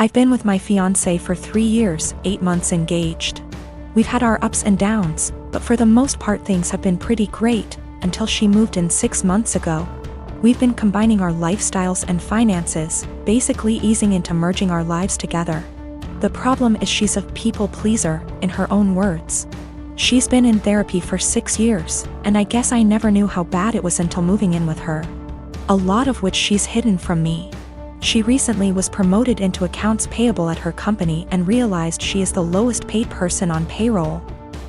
I've been with my fiancé for 3 years, 8 months engaged. We've had our ups and downs, but for the most part things have been pretty great, until she moved in 6 months ago. We've been combining our lifestyles and finances, basically easing into merging our lives together. The problem is she's a people pleaser, in her own words. She's been in therapy for 6 years, and I guess I never knew how bad it was until moving in with her. A lot of which she's hidden from me. She recently was promoted into accounts payable at her company and realized she is the lowest paid person on payroll.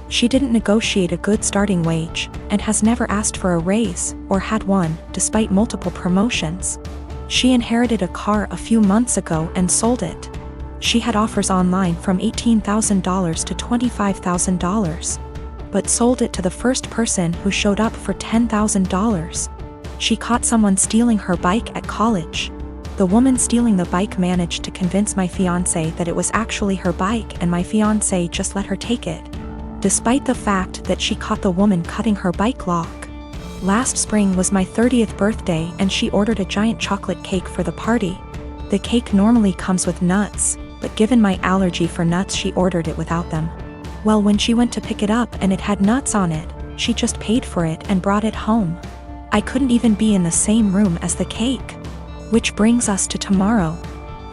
She didn't negotiate a good starting wage, and has never asked for a raise, or had one, despite multiple promotions. She inherited a car a few months ago and sold it. She had offers online from $18,000 to $25,000. But sold it to the first person who showed up for $10,000. She caught someone stealing her bike at college. The woman stealing the bike managed to convince my fiancé that it was actually her bike and my fiancé just let her take it. Despite the fact that she caught the woman cutting her bike lock. Last spring was my 30th birthday and she ordered a giant chocolate cake for the party. The cake normally comes with nuts, but given my allergy for nuts she ordered it without them. Well, when she went to pick it up and it had nuts on it, she just paid for it and brought it home. I couldn't even be in the same room as the cake. Which brings us to tomorrow.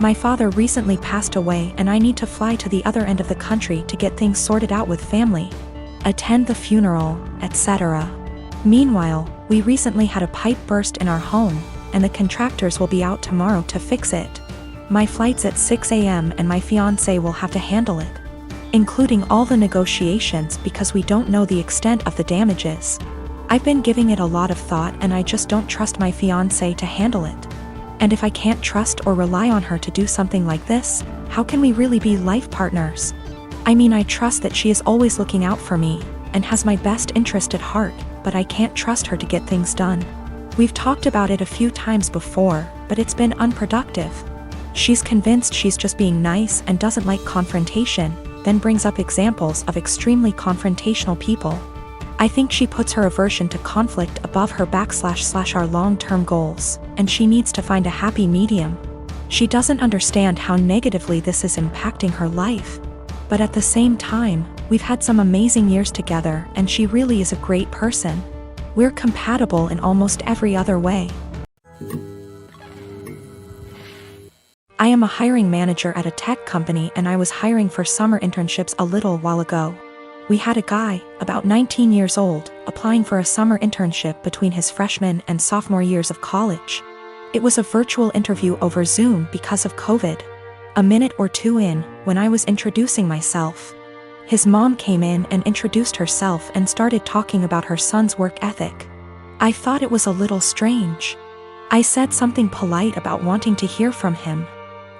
My father recently passed away and I need to fly to the other end of the country to get things sorted out with family, attend the funeral, etc. Meanwhile, we recently had a pipe burst in our home, and the contractors will be out tomorrow to fix it. My flight's at 6 a.m. and my fiancé will have to handle it, including all the negotiations because we don't know the extent of the damages. I've been giving it a lot of thought and I just don't trust my fiancé to handle it. And if I can't trust or rely on her to do something like this, how can we really be life partners? I mean, I trust that she is always looking out for me, and has my best interest at heart, but I can't trust her to get things done. We've talked about it a few times before, but it's been unproductive. She's convinced she's just being nice and doesn't like confrontation, then brings up examples of extremely confrontational people. I think she puts her aversion to conflict above her / our long-term goals, and she needs to find a happy medium. She doesn't understand how negatively this is impacting her life. But at the same time, we've had some amazing years together and she really is a great person. We're compatible in almost every other way. I am a hiring manager at a tech company and I was hiring for summer internships a little while ago. We had a guy, about 19 years old, applying for a summer internship between his freshman and sophomore years of college. It was a virtual interview over Zoom because of COVID. A minute or two in, when I was introducing myself, his mom came in and introduced herself and started talking about her son's work ethic. I thought it was a little strange. I said something polite about wanting to hear from him.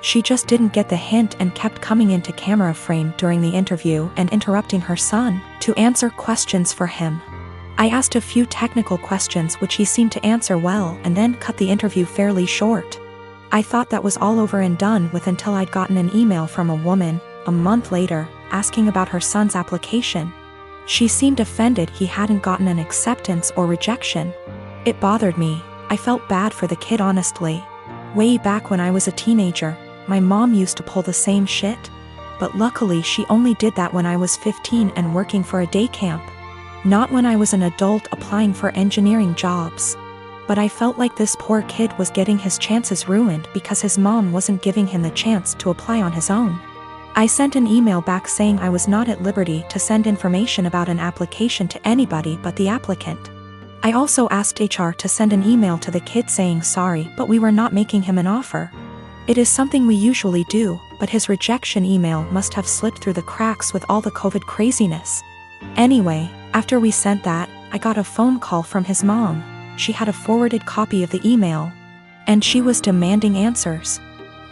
She just didn't get the hint and kept coming into camera frame during the interview and interrupting her son to answer questions for him. I asked a few technical questions which he seemed to answer well and then cut the interview fairly short. I thought that was all over and done with until I'd gotten an email from a woman, a month later, asking about her son's application. She seemed offended he hadn't gotten an acceptance or rejection. It bothered me. I felt bad for the kid honestly. Way back when I was a teenager, my mom used to pull the same shit. But luckily she only did that when I was 15 and working for a day camp. Not when I was an adult applying for engineering jobs. But I felt like this poor kid was getting his chances ruined because his mom wasn't giving him the chance to apply on his own. I sent an email back saying I was not at liberty to send information about an application to anybody but the applicant. I also asked HR to send an email to the kid saying sorry, but we were not making him an offer. It is something we usually do, but his rejection email must have slipped through the cracks with all the COVID craziness. Anyway, after we sent that, I got a phone call from his mom. She had a forwarded copy of the email, and she was demanding answers.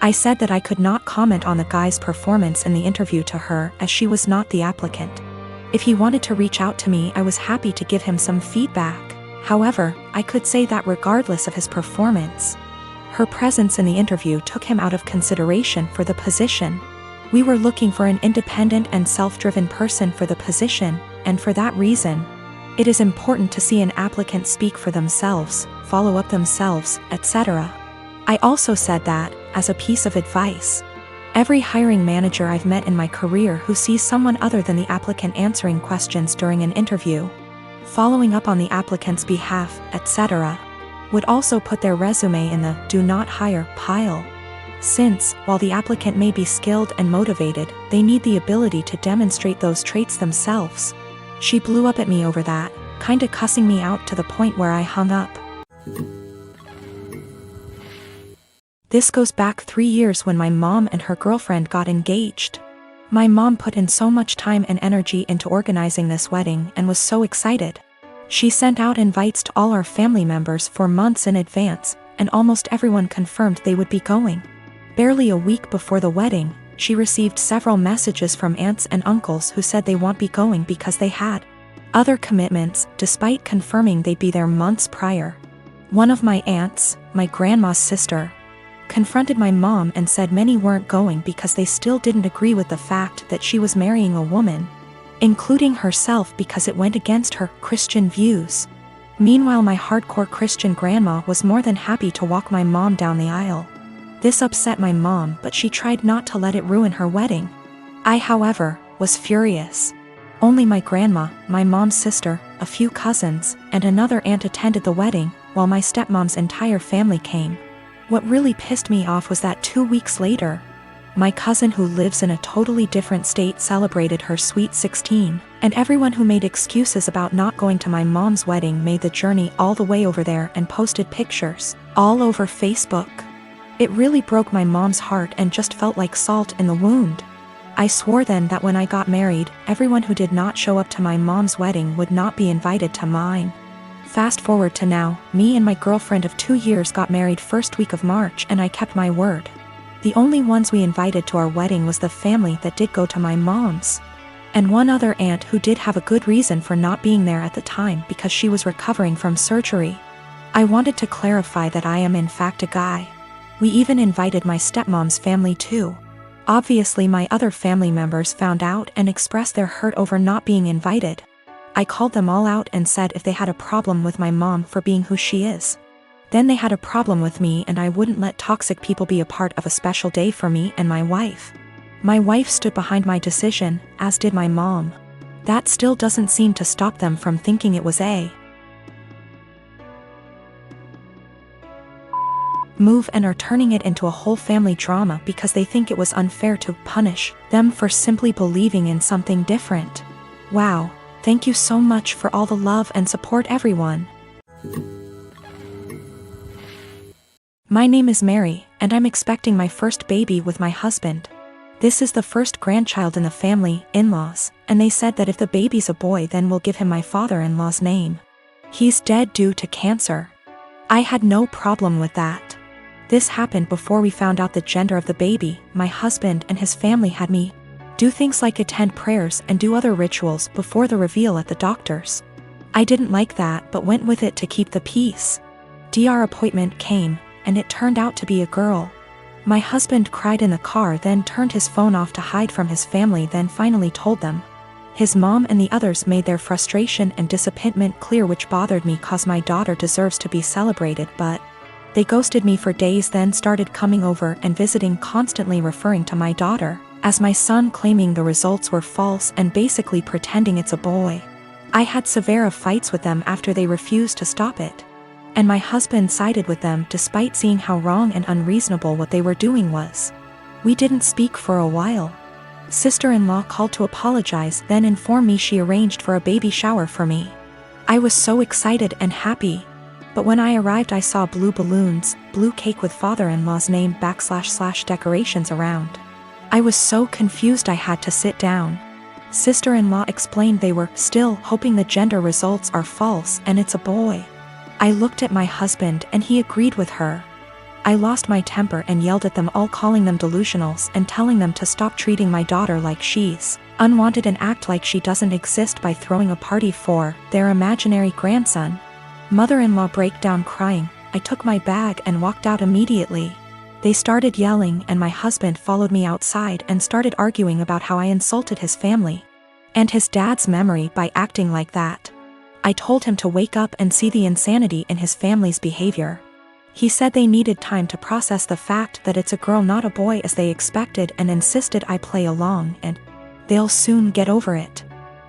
I said that I could not comment on the guy's performance in the interview to her as she was not the applicant. If he wanted to reach out to me, I was happy to give him some feedback. However, I could say that regardless of his performance, her presence in the interview took him out of consideration for the position. We were looking for an independent and self-driven person for the position, and for that reason, it is important to see an applicant speak for themselves, follow up themselves, etc. I also said that, as a piece of advice, Every hiring manager I've met in my career who sees someone other than the applicant answering questions during an interview, following up on the applicant's behalf, etc., would also put their resume in the "do not hire" pile. Since, while the applicant may be skilled and motivated, they need the ability to demonstrate those traits themselves. She blew up at me over that, kinda cussing me out to the point where I hung up. This goes back 3 years when my mom and her girlfriend got engaged. My mom put in so much time and energy into organizing this wedding and was so excited. She sent out invites to all our family members for months in advance, and almost everyone confirmed they would be going. Barely a week before the wedding, she received several messages from aunts and uncles who said they won't be going because they had other commitments, despite confirming they'd be there months prior. One of my aunts, my grandma's sister, confronted my mom and said many weren't going because they still didn't agree with the fact that she was marrying a woman, including herself, because it went against her Christian views. Meanwhile, my hardcore Christian grandma was more than happy to walk my mom down the aisle. This upset my mom, but she tried not to let it ruin her wedding. I, however, was furious. Only my grandma, my mom's sister, a few cousins, and another aunt attended the wedding, while my stepmom's entire family came. What really pissed me off was that 2 weeks later, my cousin who lives in a totally different state celebrated her sweet 16, and everyone who made excuses about not going to my mom's wedding made the journey all the way over there and posted pictures all over Facebook. It really broke my mom's heart and just felt like salt in the wound. I swore then that when I got married, everyone who did not show up to my mom's wedding would not be invited to mine. Fast forward to now, me and my girlfriend of 2 years got married first week of March, and I kept my word. The only ones we invited to our wedding was the family that did go to my mom's, and one other aunt who did have a good reason for not being there at the time because she was recovering from surgery. I wanted to clarify that I am in fact a guy. We even invited my stepmom's family too. Obviously my other family members found out and expressed their hurt over not being invited. I called them all out and said if they had a problem with my mom for being who she is, then they had a problem with me, and I wouldn't let toxic people be a part of a special day for me and my wife. My wife stood behind my decision, as did my mom. That still doesn't seem to stop them from thinking it was a move and are turning it into a whole family drama because they think it was unfair to punish them for simply believing in something different. Wow. Thank you so much for all the love and support, everyone. My name is Mary, and I'm expecting my first baby with my husband. This is the first grandchild in the family, in-laws, and they said that if the baby's a boy then we'll give him my father-in-law's name. He's dead due to cancer. I had no problem with that. This happened before we found out the gender of the baby. My husband and his family had me do things like attend prayers and do other rituals before the reveal at the doctor's. I didn't like that but went with it to keep the peace. Dr. appointment came, and it turned out to be a girl. My husband cried in the car, then turned his phone off to hide from his family, then finally told them. His mom and the others made their frustration and disappointment clear, which bothered me cause my daughter deserves to be celebrated, but they ghosted me for days, then started coming over and visiting, constantly referring to my daughter as my son, claiming the results were false and basically pretending it's a boy. I had severe fights with them after they refused to stop it. And my husband sided with them despite seeing how wrong and unreasonable what they were doing was. We didn't speak for a while. Sister-in-law called to apologize, then informed me she arranged for a baby shower for me. I was so excited and happy. But when I arrived I saw blue balloons, blue cake with father-in-law's name / decorations around. I was so confused I had to sit down. Sister-in-law explained they were still hoping the gender results are false and it's a boy. I looked at my husband and he agreed with her. I lost my temper and yelled at them all, calling them delusionals and telling them to stop treating my daughter like she's unwanted and act like she doesn't exist by throwing a party for their imaginary grandson. Mother-in-law broke down crying. I took my bag and walked out immediately. They started yelling and my husband followed me outside and started arguing about how I insulted his family and his dad's memory by acting like that. I told him to wake up and see the insanity in his family's behavior. He said they needed time to process the fact that it's a girl not a boy as they expected and insisted I play along and they'll soon get over it.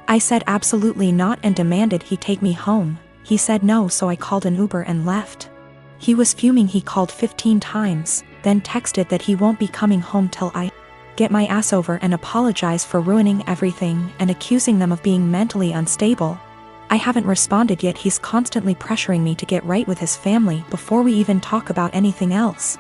I said absolutely not and demanded he take me home. He said no, so I called an Uber and left. He was fuming. He called 15 times, then texted that he won't be coming home till I get my ass over and apologize for ruining everything and accusing them of being mentally unstable. I haven't responded yet. He's constantly pressuring me to get right with his family before we even talk about anything else.